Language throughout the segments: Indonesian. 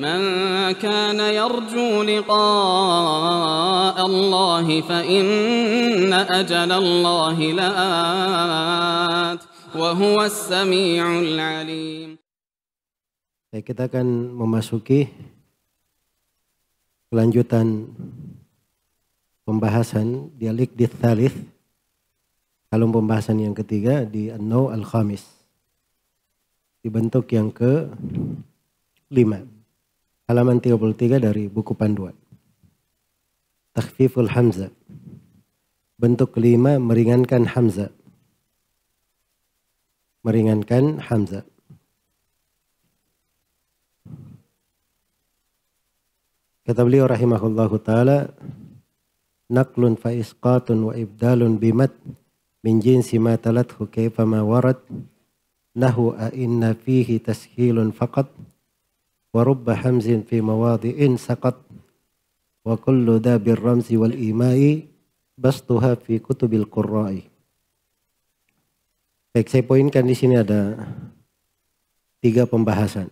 من كان يرجو لقاء الله فإن أجل الله لآت وهو السميع العليم. Kita akan memasuki kelanjutan pembahasan di al-iqdi tsalits, kalau pembahasan yang ketiga di an-naw' al-khamis, di bentuk yang ke-5. Halaman 33 dari buku panduan. Takhfiful hamzah. Bentuk kelima, meringankan hamzah. Meringankan hamzah. Kata beliau rahimahullahu ta'ala, naqlun fa isqatun wa ibdalun bimat min jinsi ma talathu kaifa ma warad nahu a inna fihi tashilun faqat ورب حمز في مواضع سقط وكل ذا بالرمز والإيماء بسطها في كتب القراء. Baik, saya poinkan di sini ada 3 pembahasan.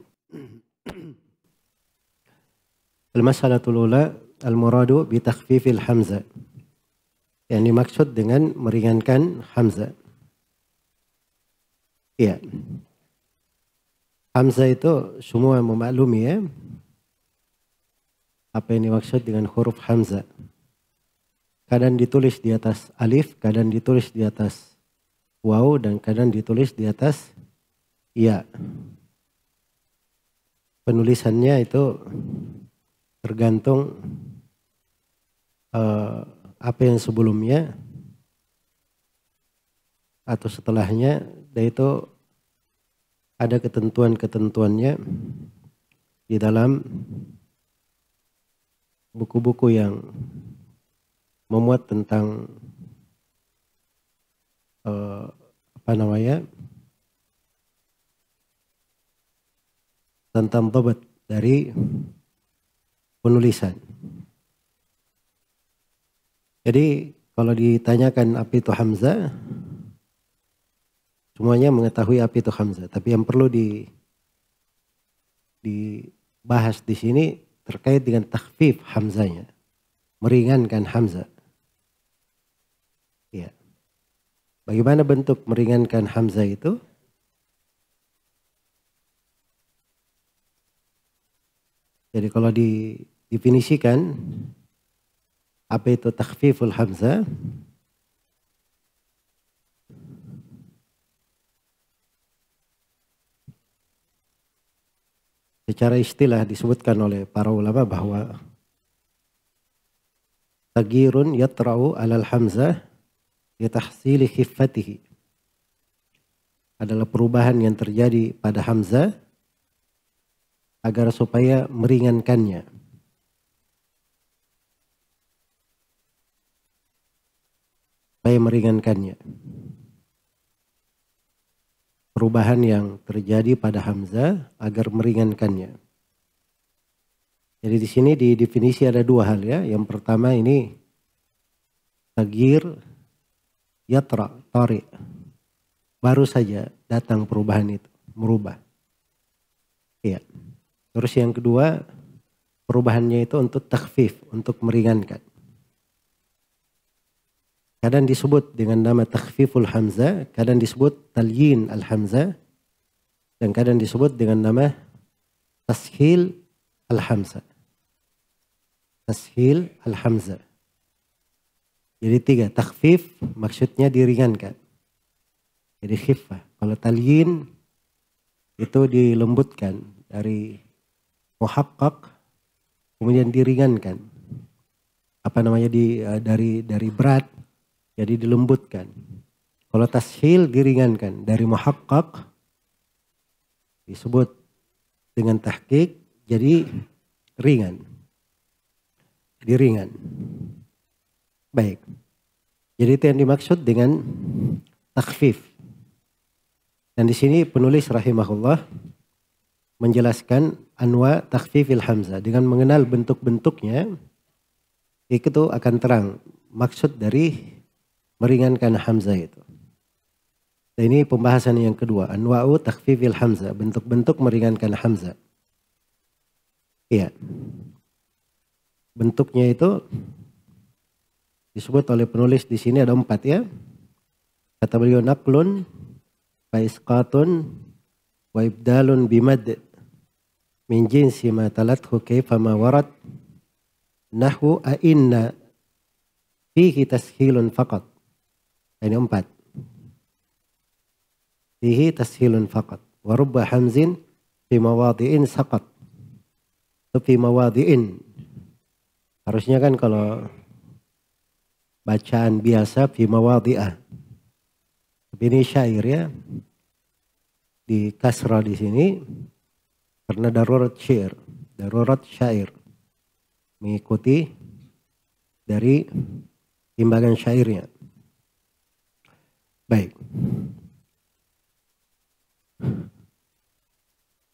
Al-mas'alatul ula al-muradu bi takhfifil hamzah. Yang dimaksud dengan meringankan hamzah. Iya. Hamzah itu semua memaklumi ya, apa yang dimaksud dengan huruf hamzah. Kadang ditulis di atas alif, kadang ditulis di atas waw, dan kadang ditulis di atas ya. Penulisannya itu tergantung apa yang sebelumnya atau setelahnya, dan itu ada ketentuan-ketentuannya di dalam buku-buku yang memuat tentang tentang dhabt dari penulisan. Jadi kalau ditanyakan apa itu hamzah, semuanya mengetahui apa itu hamzah, tapi yang perlu dibahas di sini terkait dengan takhfif hamzahnya, meringankan hamzah. Ya. Bagaimana bentuk meringankan hamzah itu? Jadi kalau didefinisikan apa itu takhfiful hamzah, secara istilah disebutkan oleh para ulama bahwa taghyirun yatra'u 'alal hamzah li tahsili khiffatihi, adalah perubahan yang terjadi pada hamzah agar supaya meringankannya. Perubahan yang terjadi pada hamzah agar meringankannya. Jadi di sini di definisi ada 2 hal ya. Yang pertama ini taghyir yatra, tari. Baru saja datang perubahan itu, merubah. Iya. Terus yang kedua, perubahannya itu untuk takhfif, untuk meringankan. Kadang disebut dengan nama takhfiful hamzah, kadang disebut talyin al-hamzah, dan kadang disebut dengan nama tashil al-hamzah. Tashil al-hamzah. Jadi 3, takhfif maksudnya diringankan. Jadi khiffah. Kalau talyin itu dilembutkan dari muhaqqaq, kemudian diringankan. Dari berat jadi dilembutkan. Kalau tashil diringankan, dari muhaqqaq disebut dengan tahqiq jadi ringan. Diringan. Baik. Jadi itu yang dimaksud dengan takhfif. Dan di sini penulis rahimahullah menjelaskan anwa takhfifil hamzah dengan mengenal bentuk-bentuknya, itu akan terang maksud dari meringankan hamzah itu. Dan ini pembahasan yang kedua, anwa'u takhfifil hamzah, bentuk-bentuk meringankan hamzah. Iya. Bentuknya itu disebut oleh penulis di sini ada 4 ya. Kata beliau naqlun fa isqatun wa ibdalun bimad min jinsi ma talathu kaifa ma warad nahwu a inna fihi tashilun faqat. Ini 4. Fihi tashilun faqat wa rubba hamzin fi mawadhi'in saqat. Fi mawadhi'in. Harusnya kan kalau bacaan biasa fi mawadhi'ah. Tapi ini syair ya. Di kasrah di sini karena darurat syair, darurat syair. Mengikuti dari timbangan syairnya. Baik.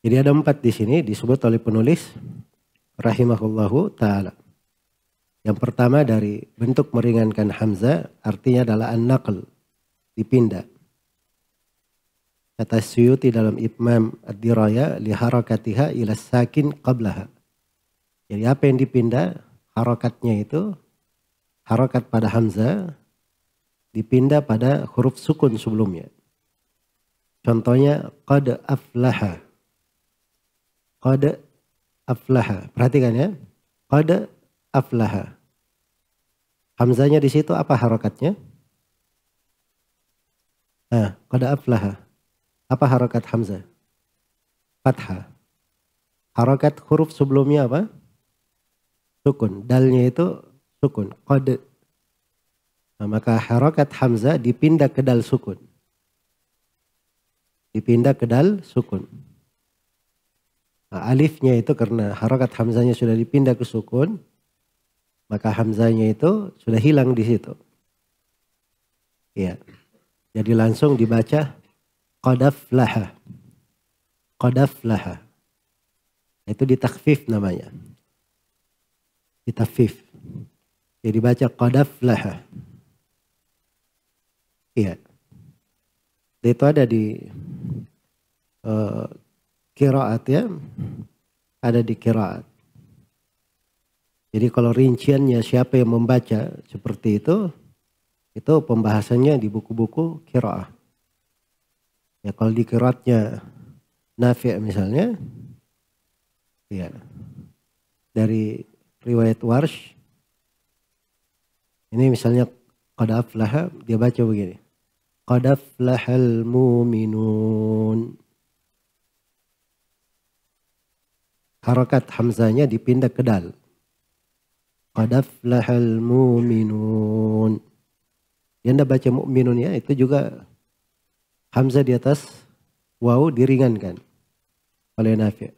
Jadi ada 4 di sini disebut oleh penulis rahimahullahu ta'ala. Yang pertama dari bentuk meringankan hamzah artinya adalah an-naql, dipindah. Kata Suyuti dalam Itmam ad-Diraya li harakatiha ila sakin qablaha. Jadi apa yang dipindah harakatnya itu harakat pada hamzah dipindah pada huruf sukun sebelumnya. Contohnya qad aflaha. Qad aflaha. Perhatikan ya. Qad aflaha. Hamzahnya di situ apa harakatnya? Qad aflaha. Apa harakat hamzah? Fathah. Harakat huruf sebelumnya apa? Sukun. Dalnya itu sukun. Qad. Nah, maka harakat hamzah dipindah ke dal sukun. Dipindah ke dal sukun. Nah, alifnya itu karena harakat hamzahnya sudah dipindah ke sukun, maka hamzahnya itu sudah hilang di situ. Iya. Jadi langsung dibaca qad aflaha. Qad aflaha. Itu ditakhfif namanya. Ditakhfif. Jadi baca qad aflaha. Iya. Itu ada di qiraat ya. Ada di qiraat. Jadi kalau rinciannya siapa yang membaca seperti itu pembahasannya di buku-buku qiraat. Ya kalau di qiraatnya Nafi' misalnya, ya dari riwayat Warsh, ini misalnya qad aflaha, dia baca begini, qad aflahal mu'minun. Harakat hamzahnya dipindah ke dal. Qad aflahal mu'minun. Dia anda baca mu'minun ya, itu juga hamzah di atas waw diringankan oleh Nafi'.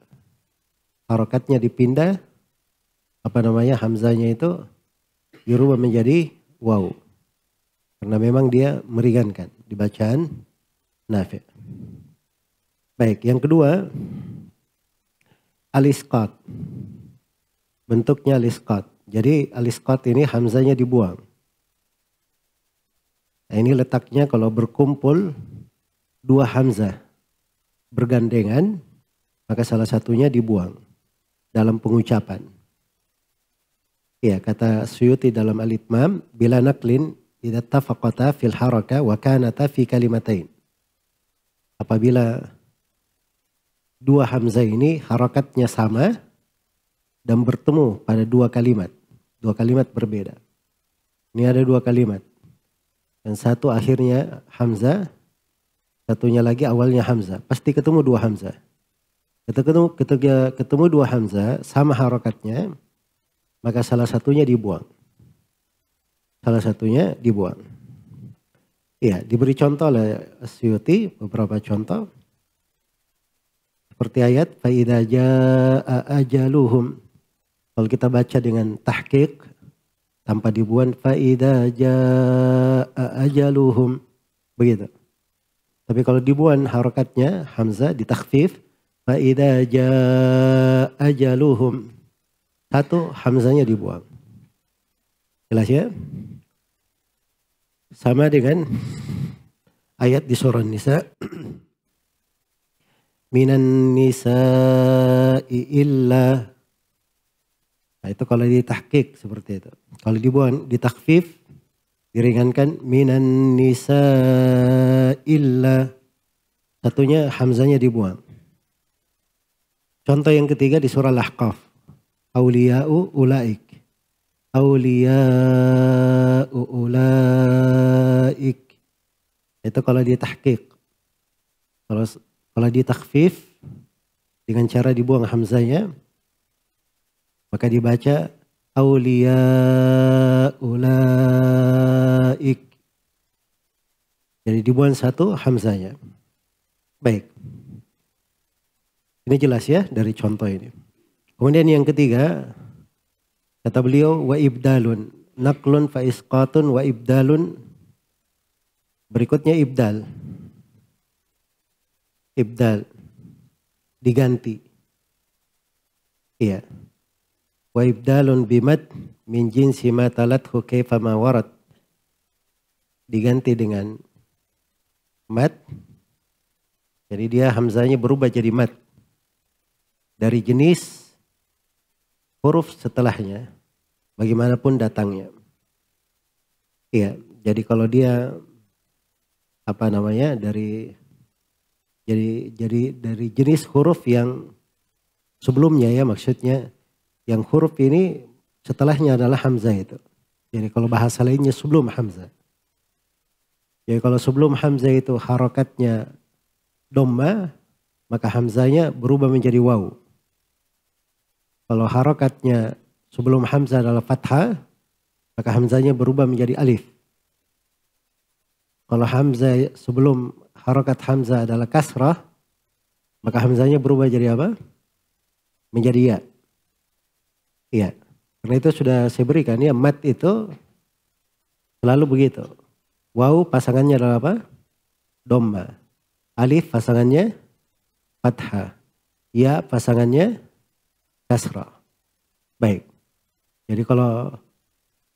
Harakatnya dipindah, hamzahnya itu dirubah menjadi waw. Karena memang dia meringankan di bacaan Nafi'. Baik, yang kedua al-isqat. Bentuknya al-isqat. Jadi al-isqat ini hamzahnya dibuang. Nah, ini letaknya kalau berkumpul 2 hamzah bergandengan, maka salah satunya dibuang dalam pengucapan. Ya, kata Suyuti dalam Al-Itmam, bila naqlin idza tafaqata fil haraka wa kanata fi kalimatain. Apabila 2 hamzah ini harakatnya sama dan bertemu pada 2 kalimat. 2 kalimat berbeda. Ini ada 2 kalimat. Dan satu akhirnya hamzah, satunya lagi awalnya hamzah. Pasti ketemu 2 hamzah. Ketika ketemu 2 hamzah sama harakatnya, maka salah satunya dibuang. Salah satunya dibuang. Iya, diberi contoh oleh Suyuti, beberapa contoh. Seperti ayat fa idza jaa ajaluhum. Kalau kita baca dengan tahqiq tanpa dibuang fa idza jaa ajaluhum. Begitu. Tapi kalau dibuang harakatnya hamzah ditakhfif fa idza jaa ajaluhum. Satu hamzahnya dibuang. Jelas ya? Sama dengan ayat di surah Nisa. Minan nisa'i illa Nah, itu kalau ditahqiq seperti itu. Kalau dibuang, ditakfif, diringankan, minan nisa illa, satunya hamzanya dibuang. Contoh yang ketiga di surah Al-Ahqaf. Auliya'u ulaik. Auliya'u ulaik. Itu kalau ditahqiq. Kalau ditakfif, dengan cara dibuang hamzanya, maka dibaca auliya ulaik. Jadi dibuang satu hamzanya. Baik. Ini jelas ya dari contoh ini. Kemudian yang ketiga, kata beliau wa ibdalun. Naqlun fa isqatun wa ibdalun. Berikutnya ibdal. Ibdal. Diganti. Iya. Wa ibdalun bimad min jinsi ma talathu kaifa ma warad. Diganti dengan mad. Jadi dia hamzanya berubah jadi mad. Dari jenis huruf setelahnya. Bagaimanapun datangnya. Iya. Jadi kalau dia dari jenis huruf yang sebelumnya ya, maksudnya yang huruf ini setelahnya adalah hamzah itu. Jadi kalau bahasa lainnya sebelum hamzah. Jadi kalau sebelum hamzah itu harokatnya dhamma, maka hamzahnya berubah menjadi waw. Kalau harokatnya sebelum hamzah adalah fathah, maka hamzahnya berubah menjadi alif. Kalau hamzah sebelum harokat hamzah adalah kasrah, maka hamzahnya berubah jadi apa? Menjadi ya. Iya. Karena itu sudah saya berikan ya, mat itu selalu begitu. Waw pasangannya adalah apa? Dhamma. Alif pasangannya fathah. Ya pasangannya kasrah. Baik. Jadi kalau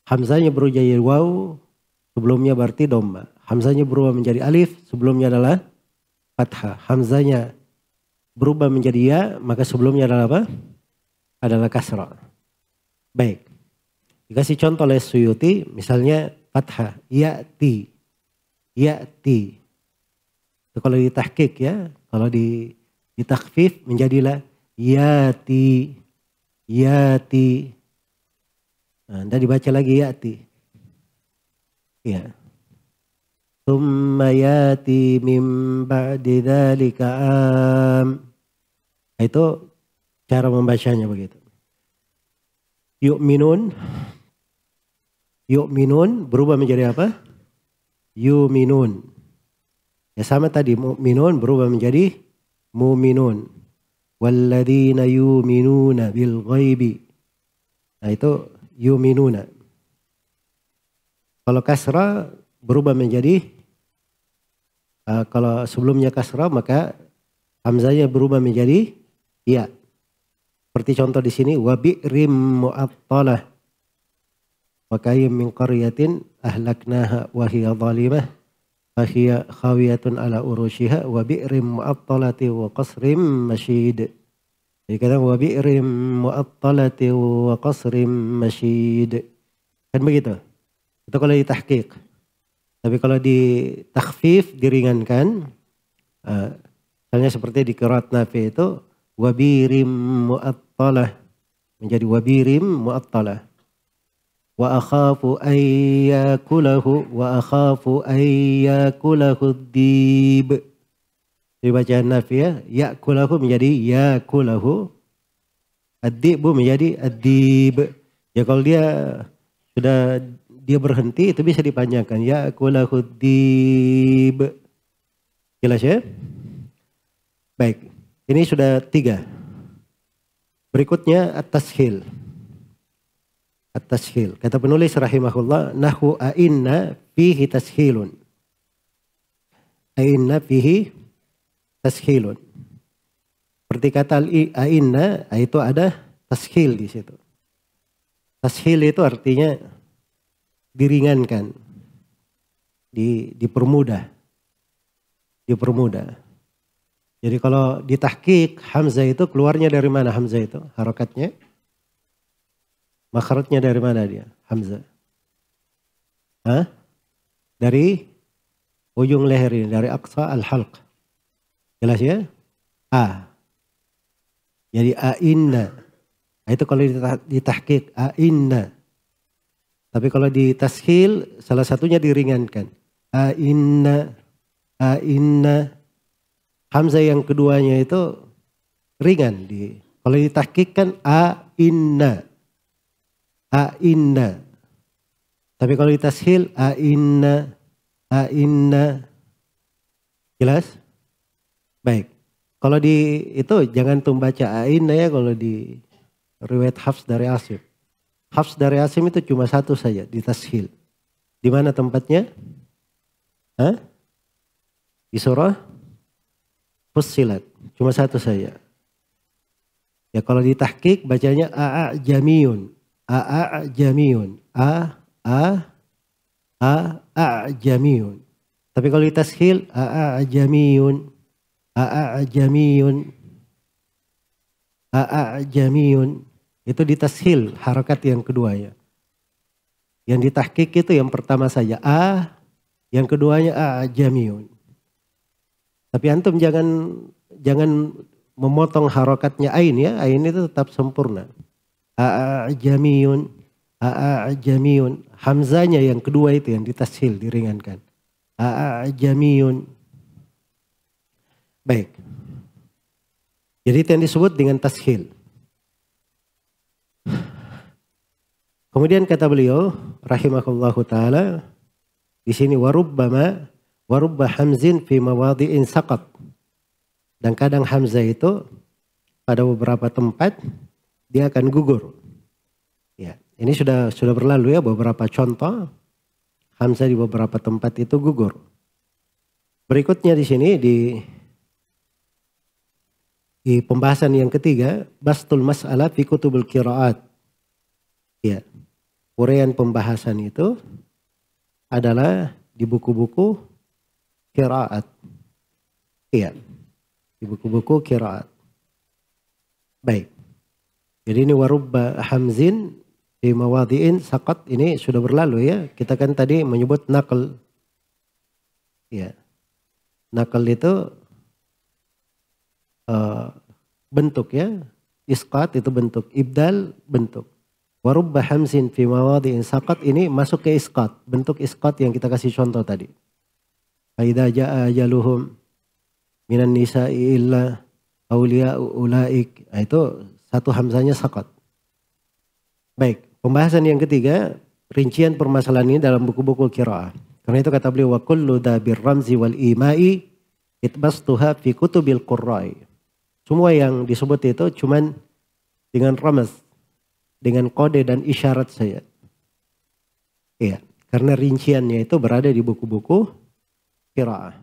hamzahnya berubah jadi waw, sebelumnya berarti dhamma. Hamzahnya berubah menjadi alif, sebelumnya adalah fathah. Hamzahnya berubah menjadi ya, maka sebelumnya adalah apa? Adalah kasrah. Baik. Dikasih contoh oleh Suyuti, misalnya fathah, ya'ti. Ya'ti. Itu kalau ditahqiq ya, kalau ditakfif menjadilah ya'ti. Ya'ti. Nah, Anda dibaca lagi ya'ti. Ya. Tsumma ya'ti min ba'di dzalika am. Itu cara membacanya begitu. Yu'minun. Yu'minun berubah menjadi apa? Yu'minun. Ya sama tadi, mu'minun berubah menjadi mu'minun. Walladzina yu'minuna bil ghaibi. Nah itu yu'minuna. Kalau kasrah berubah menjadi, kalau sebelumnya kasrah maka hamzahnya berubah menjadi ya. Seperti contoh di sini, wa bi'rim mu'attalah. Wa kayyim min qaryatin ahlaknaha wa hiya zalimah fa hiya khawiyatun ala urushiha wa bi'rim mu'attalati wa qasrim masyid. Jadi kata wa bi'rim mu'attalati wa qasrim masyid. Kan begitu. Itu kalau ditahqiq. Tapi kalau ditakhfif, diringankan, misalnya seperti di qiraat Nafi itu wabirim mu'attalah menjadi wabirim mu'attalah. Wa akhafu ayyakulahu wa akhafu ayyakulahu dib. Jadi bacaan Nafi ya, ya'kulahu menjadi ya'kulahu, ad-dibu menjadi ad-dib. Ya kalau dia sudah berhenti itu bisa dipanjangkan ya'kulahu dib. Jelas ya? Baik. Ini sudah 3. Berikutnya at-tashil. At-tashil. Kata penulis rahimahullah, nahu a'inna fihi tashilun. A'inna fihi tashilun. Seperti kata a'inna itu ada tashil di situ. Tashil itu artinya diringankan, dipermudah. Dipermudah. Jadi kalau ditahqiq hamzah itu keluarnya dari mana hamzah itu? Harokatnya Makhrajnya dari mana dia? Hamzah. Hah? Dari ujung leher ini, dari aqsa al-halq. Jelas ya? A. Jadi a'inna. Itu kalau ditahqiq a'inna. Tapi kalau ditashil salah satunya diringankan. A'inna. A'inna. Hamzah yang keduanya itu ringan. Kalau ditahqiq kan a'inna. A'inna. Tapi kalau ditashil a'inna. A'inna. Jelas? Baik. Kalau itu jangan baca a'inna ya kalau di riwayat Hafs dari Asim. Hafs dari Asim itu cuma satu saja di tashil. Di mana tempatnya? Hah? Di surah Fussilat. Cuma satu saja. Ya kalau di tahqiq bacanya a'ajamiyun. A'ajamiyun. A'ajamiyun. Tapi kalau di tashil a'ajamiyun. A'ajamiyun. A'ajamiyun. Itu ditashil harakat yang kedua ya. Yang ditahqiq itu yang pertama saja yang keduanya a'ajamiyun. Tapi antum jangan memotong harakatnya ain ya. Ain itu tetap sempurna. A'ajamiyun. A'ajamiyun. Hamzanya yang kedua itu yang ditashil diringankan. A'ajamiyun. Baik. Jadi itu yang disebut dengan tashil. Kemudian kata beliau rahimahullahu taala di sini warubba hamzin fi mawadhi'in saqat. Dan kadang hamzah itu pada beberapa tempat dia akan gugur. Ya, ini sudah berlalu ya beberapa contoh hamzah di beberapa tempat itu gugur. Berikutnya di sini di pembahasan yang ketiga bastul mas'alah fi kutubul qiraat. Ya. Uraian pembahasan itu adalah di buku-buku qiraat. Iya. Di buku-buku qiraat. Baik. Jadi ini warubba hamzin fi mawadhi'in saqat ini sudah berlalu ya. Kita kan tadi menyebut naql. Ya. Naql itu bentuk ya. Isqat itu bentuk. Ibdal bentuk. Warubba hamzin fi mawadhi'in saqat ini masuk ke isqat. Bentuk isqat yang kita kasih contoh tadi. Faidha ja'a ajaluhum minan nisa'i illa awliya'u ulaik. Nah, itu satu hamzanya saqat. Baik, pembahasan yang ketiga, rincian permasalahan ini dalam buku-buku qiraah. Karena itu kata beliau wa kullu dabir ramzi wal imai itbastuha fi kutubil qurra'i. Semua yang disebut itu cuman dengan ramaz, dengan kode dan isyarat saja. Iya, karena rinciannya itu berada di buku-buku qiraah.